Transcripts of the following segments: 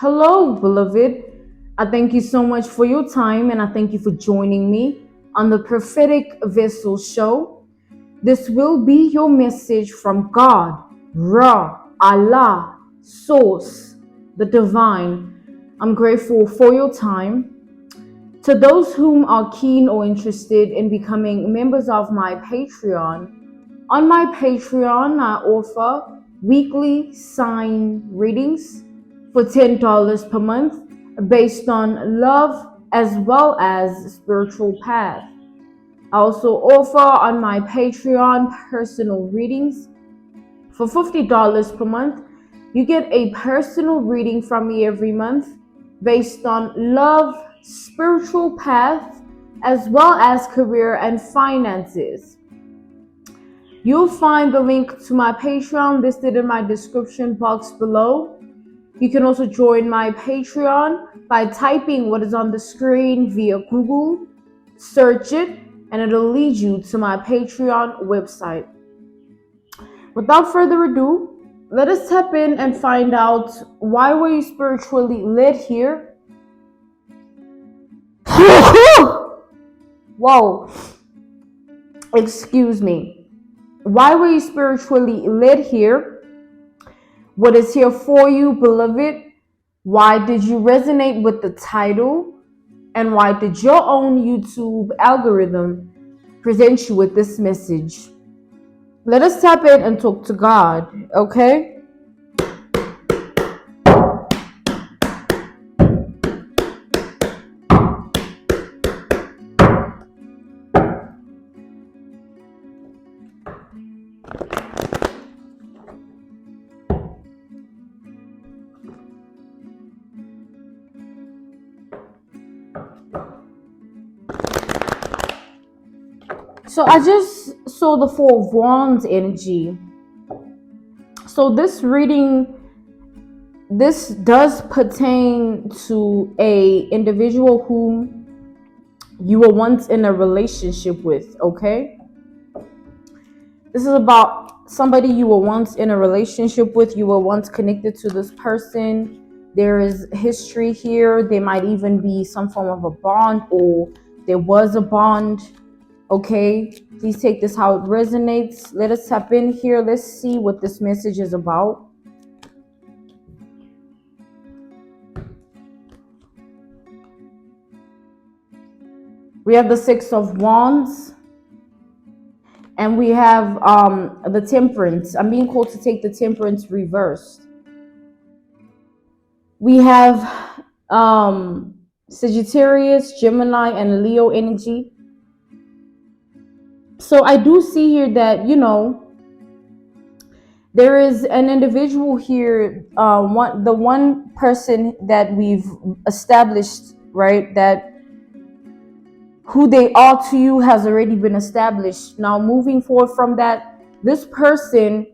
Hello, beloved. I thank you so much for your time and I thank you for joining me on the Prophetic Vessel Show. This will be your message from God, Ra, Allah, Source, the Divine. I'm grateful for your time. To those whom are keen or interested in becoming members of my Patreon, on my Patreon, I offer weekly sign readings for $10 per month based on love as well as spiritual path. I also offer on my Patreon personal readings for $50 per month. You get a personal reading from me every month based on love, spiritual path, as well as career and finances. You'll find the link to my Patreon listed in my description box below. You can also join my Patreon by typing what is on the screen via Google, search it, and it'll lead you to my Patreon website. Without further ado, let us tap in and find out, why were you spiritually led here? Whoa, excuse me. Why were you spiritually led here? What is here for you, beloved? Why did you resonate with the title? And why did your own YouTube algorithm present you with this message? Let us tap in and talk to God, okay? So I just saw the Four of Wands energy. So this reading, this does pertain to a individual whom you were once in a relationship with, okay? This is about somebody you were once in a relationship with. You were once connected to this person. There is history here. There might even be some form of a bond, or there was a bond. Okay, please take this how it resonates. Let us tap in here. Let's see what this message is about. We have the Six of Wands. And we have the Temperance. I'm being called to take the Temperance reversed. We have Sagittarius, Gemini, and Leo energy. So I do see here that, there is an individual here, the one person that we've established, right, that who they are to you has already been established. Now, moving forward from that, this person,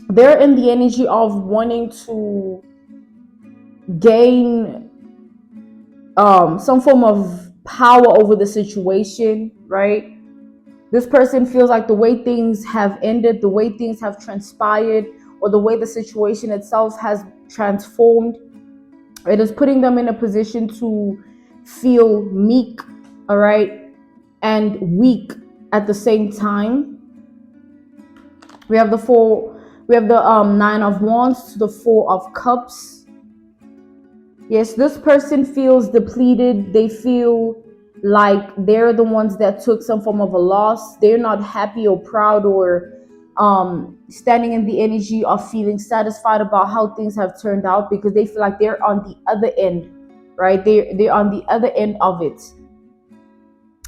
they're in the energy of wanting to gain some form of power over the situation, right? This person feels like the way things have ended, the way things have transpired, or the way the situation itself has transformed, it is putting them in a position to feel meek, all right, and weak at the same time. We have the Nine of Wands to the Four of Cups. Yes, this person feels depleted. They feel like they're the ones that took some form of a loss. They're not happy or proud or standing in the energy of feeling satisfied about how things have turned out, because they feel like they're on the other end, right? They're on the other end of it.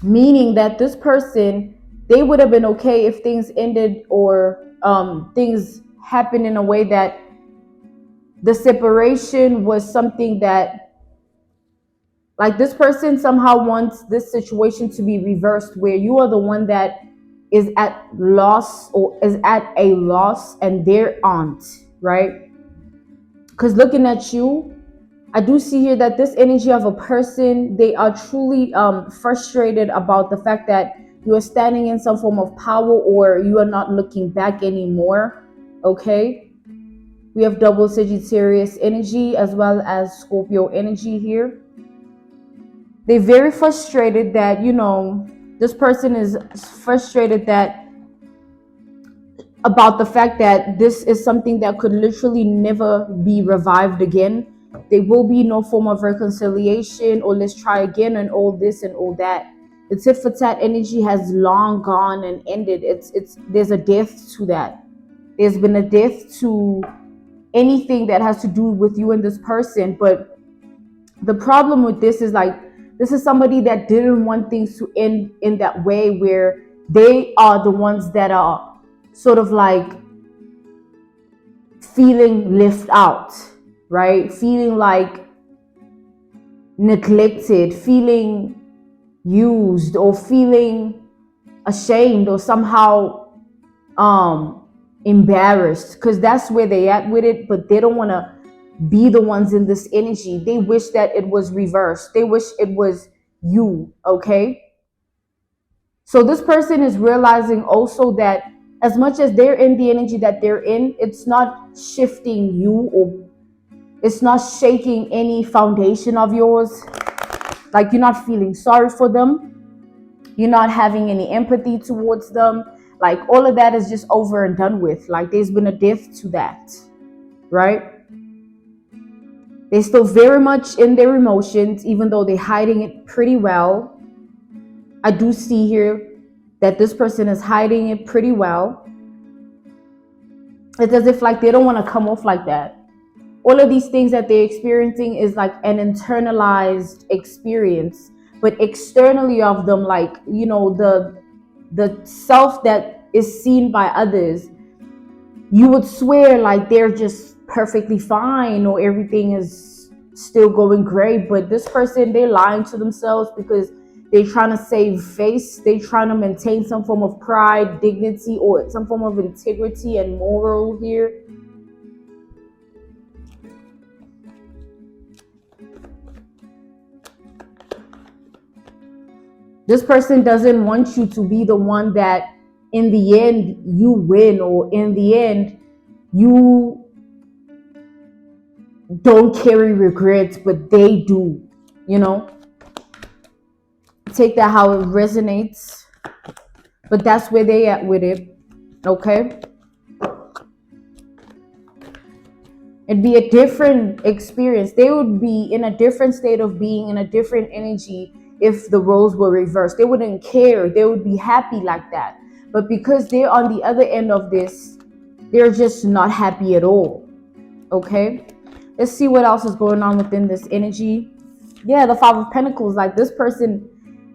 Meaning that this person, they would have been okay if things ended or things happened in a way that the separation was something that, like, this person somehow wants this situation to be reversed, where you are the one that is at loss or is at a loss and they aren't, right? Because looking at you, I do see here that this energy of a person, they are truly frustrated about the fact that you are standing in some form of power, or you are not looking back anymore, okay? We have double Sagittarius energy as well as Scorpio energy here. They're very frustrated that, this person is frustrated that about the fact that this is something that could literally never be revived again. There will be no form of reconciliation or let's try again and all this and all that. The tit for tat energy has long gone and ended. There's a death to that. There's been a death to anything that has to do with you and this person. But the problem with this is this is somebody that didn't want things to end in that way, where they are the ones that are sort of feeling left out, right? Feeling neglected, feeling used, or feeling ashamed, or somehow embarrassed, because that's where they at with it. But they don't want to be the ones in this energy. They wish that it was reversed. They wish it was you. Okay, so this person is realizing also that as much as they're in the energy that they're in, it's not shifting you, or it's not shaking any foundation of yours. Like, you're not feeling sorry for them. You're not having any empathy towards them. Like, all of that is just over and done with. Like, there's been a death to that, right? They're still very much in their emotions, even though they're hiding it pretty well. I do see here that this person is hiding it pretty well. It's as if they don't want to come off like that. All of these things that they're experiencing is like an internalized experience, but externally of them, the self that is seen by others, you would swear they're just perfectly fine or everything is still going great. But this person, they're lying to themselves because they're trying to save face. They're trying to maintain some form of pride, dignity, or some form of integrity and moral here. This person doesn't want you to be the one that in the end you win, or in the end you don't carry regrets, but they do. Take that how it resonates, but that's where they at with it. Okay, it'd be a different experience. They would be in a different state of being, in a different energy, if the roles were reversed. They wouldn't care. They would be happy like that. But because they're on the other end of this, they're just not happy at all. Okay, let's see what else is going on within this energy. Yeah, the Five of Pentacles. This person,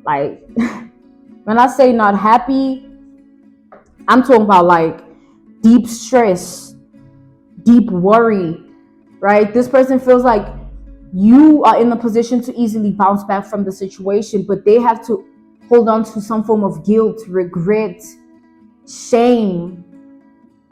when I say not happy, I'm talking about deep stress, deep worry, right? This person feels like you are in the position to easily bounce back from the situation, but they have to hold on to some form of guilt, regret, shame,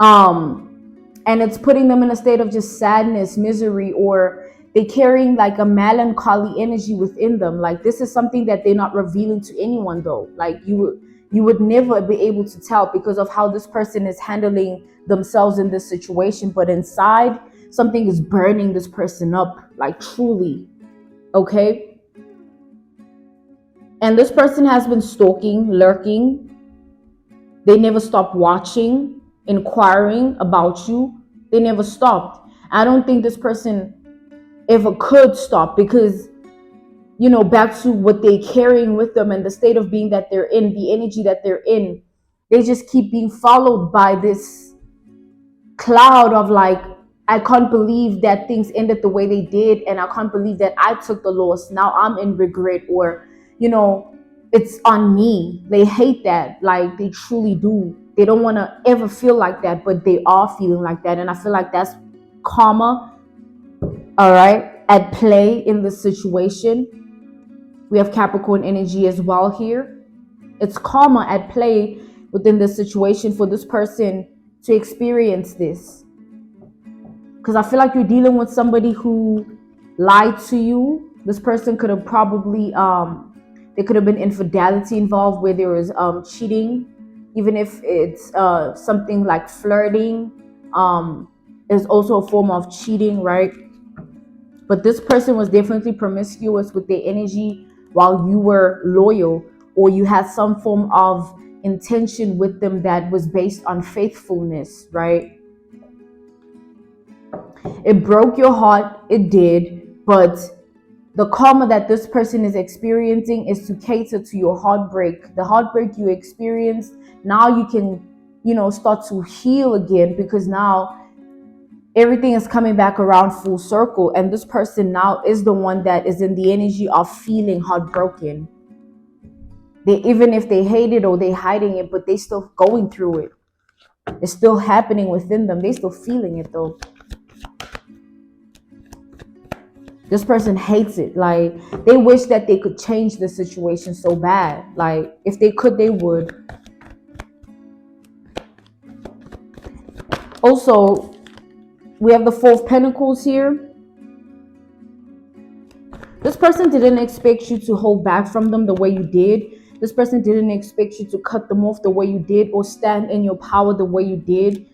and it's putting them in a state of just sadness, misery, or they're carrying a melancholy energy within them. This is something that they're not revealing to anyone, though. You would never be able to tell because of how this person is handling themselves in this situation. But inside, something is burning this person up, truly. Okay, and this person has been stalking, lurking. They never stopped watching, inquiring about you. They never stopped. I don't think this person ever could stop because, back to what they're carrying with them and the state of being that they're in, the energy that they're in, they just keep being followed by this cloud of I can't believe that things ended the way they did, and I can't believe that I took the loss. Now I'm in regret, or it's on me. They hate that. They truly do. They don't want to ever feel like that, but they are feeling like that. And I feel like that's karma, all right, at play in this situation. We have Capricorn energy as well here. It's karma at play within this situation for this person to experience this. Because I feel like you're dealing with somebody who lied to you. This person could have probably, there could have been infidelity involved where there was cheating, even if it's something like flirting. is also a form of cheating, right? But this person was definitely promiscuous with their energy while you were loyal, or you had some form of intention with them that was based on faithfulness, right? It broke your heart, it did, but the karma that this person is experiencing is to cater to your heartbreak. The heartbreak you experienced, now you can, start to heal again, because now everything is coming back around full circle. And this person now is the one that is in the energy of feeling heartbroken. Even if they hate it or they hiding it, but they still going through it. It's still happening within them. They still feeling it though. This person hates it. Like, they wish that they could change the situation so bad. Like, if they could, they would. Also, we have the Four of Pentacles here. This person didn't expect you to hold back from them the way you did. This person didn't expect you to cut them off the way you did, or stand in your power the way you did.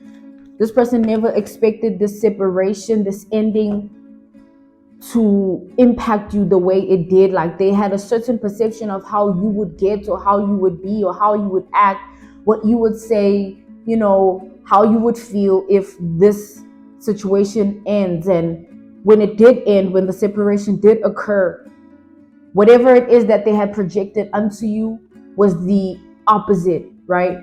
This person never expected this separation, this ending, to impact you the way it did. Like, they had a certain perception of how you would get, or how you would be, or how you would act, what you would say, how you would feel if this situation ends. And when it did end, when the separation did occur, whatever it is that they had projected unto you was the opposite, right?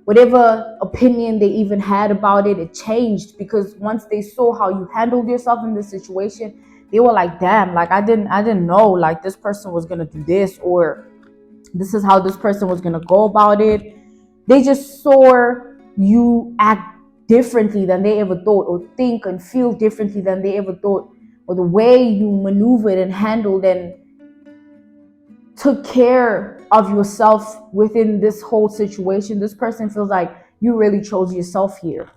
Whatever opinion they even had about it, it changed, because once they saw how you handled yourself in this situation, they were like, damn, like I didn't know like this person was gonna do this, or this is how this person was gonna go about it. They just saw you act differently than they ever thought, or think and feel differently than they ever thought, or the way you maneuvered and handled and took care of yourself within this whole situation. This person feels like you really chose yourself here.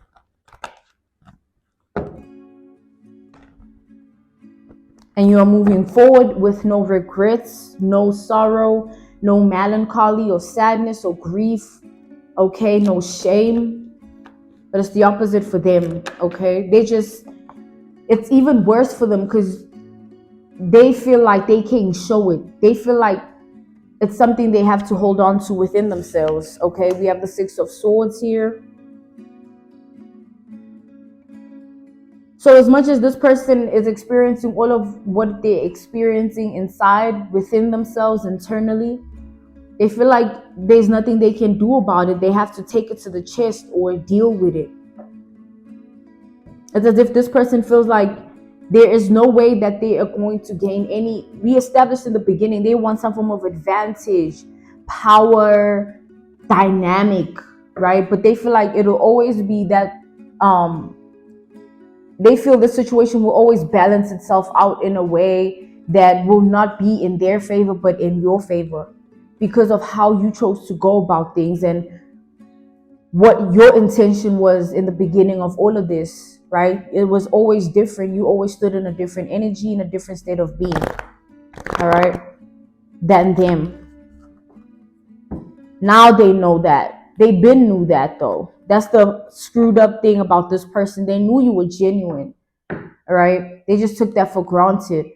And you are moving forward with no regrets, no sorrow, no melancholy or sadness or grief, okay? No shame. But it's the opposite for them, okay? It's even worse for them, because they feel like they can't show it. They feel like it's something they have to hold on to within themselves, okay? We have the Six of Swords here. So as much as this person is experiencing all of what they're experiencing inside, within themselves, internally, they feel like there's nothing they can do about it. They have to take it to the chest or deal with it. It's as if this person feels like there is no way that they are going to gain any. We established in the beginning, they want some form of advantage, power, dynamic, right? But they feel like it'll always be that they feel the situation will always balance itself out in a way that will not be in their favor, but in your favor, because of how you chose to go about things and what your intention was in the beginning of all of this, right? It was always different. You always stood in a different energy, in a different state of being, all right, than them. Now they know that. They been knew that though. That's the screwed up thing about this person. They knew you were genuine, all right? They just took that for granted.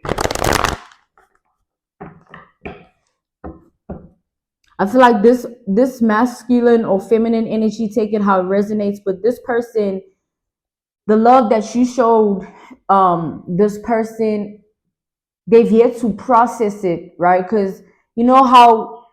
I feel like this masculine or feminine energy, take it how it resonates, but this person, the love that you showed this person, they've yet to process it, right? Because you know how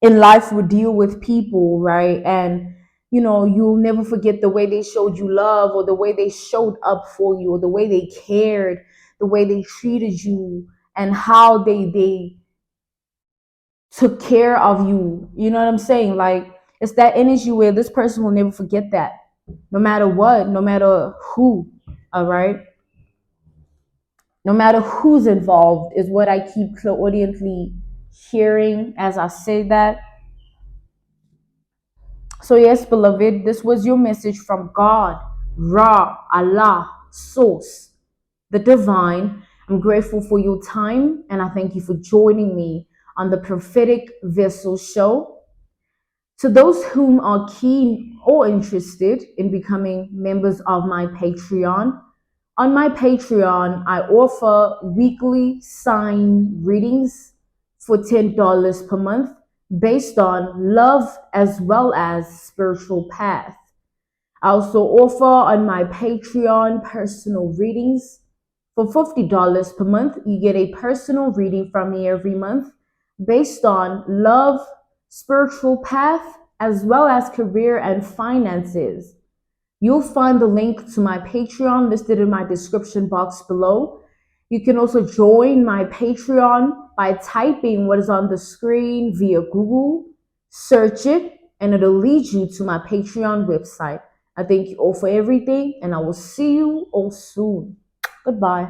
in life we deal with people, right? And you'll never forget the way they showed you love, or the way they showed up for you, or the way they cared, the way they treated you, and how they took care of you. You know what I'm saying? Like, it's that energy where this person will never forget that, no matter what, no matter who, all right? No matter who's involved, is what I keep clairaudiently hearing as I say that. So yes, beloved, this was your message from God, Ra, Allah, Source, the Divine. I'm grateful for your time, and I thank you for joining me on the Prophetic Vessel Show. To those whom are keen or interested in becoming members of my Patreon, on my Patreon, I offer weekly sign readings for $10 per month based on love as well as spiritual path. I also offer on my Patreon personal readings. For $50 per month, you get a personal reading from me every month based on love, spiritual path, as well as career and finances. You'll find the link to my Patreon listed in my description box below. You can also join my Patreon by typing what is on the screen via Google, search it, and it'll lead you to my Patreon website. I thank you all for everything, and I will see you all soon. Goodbye.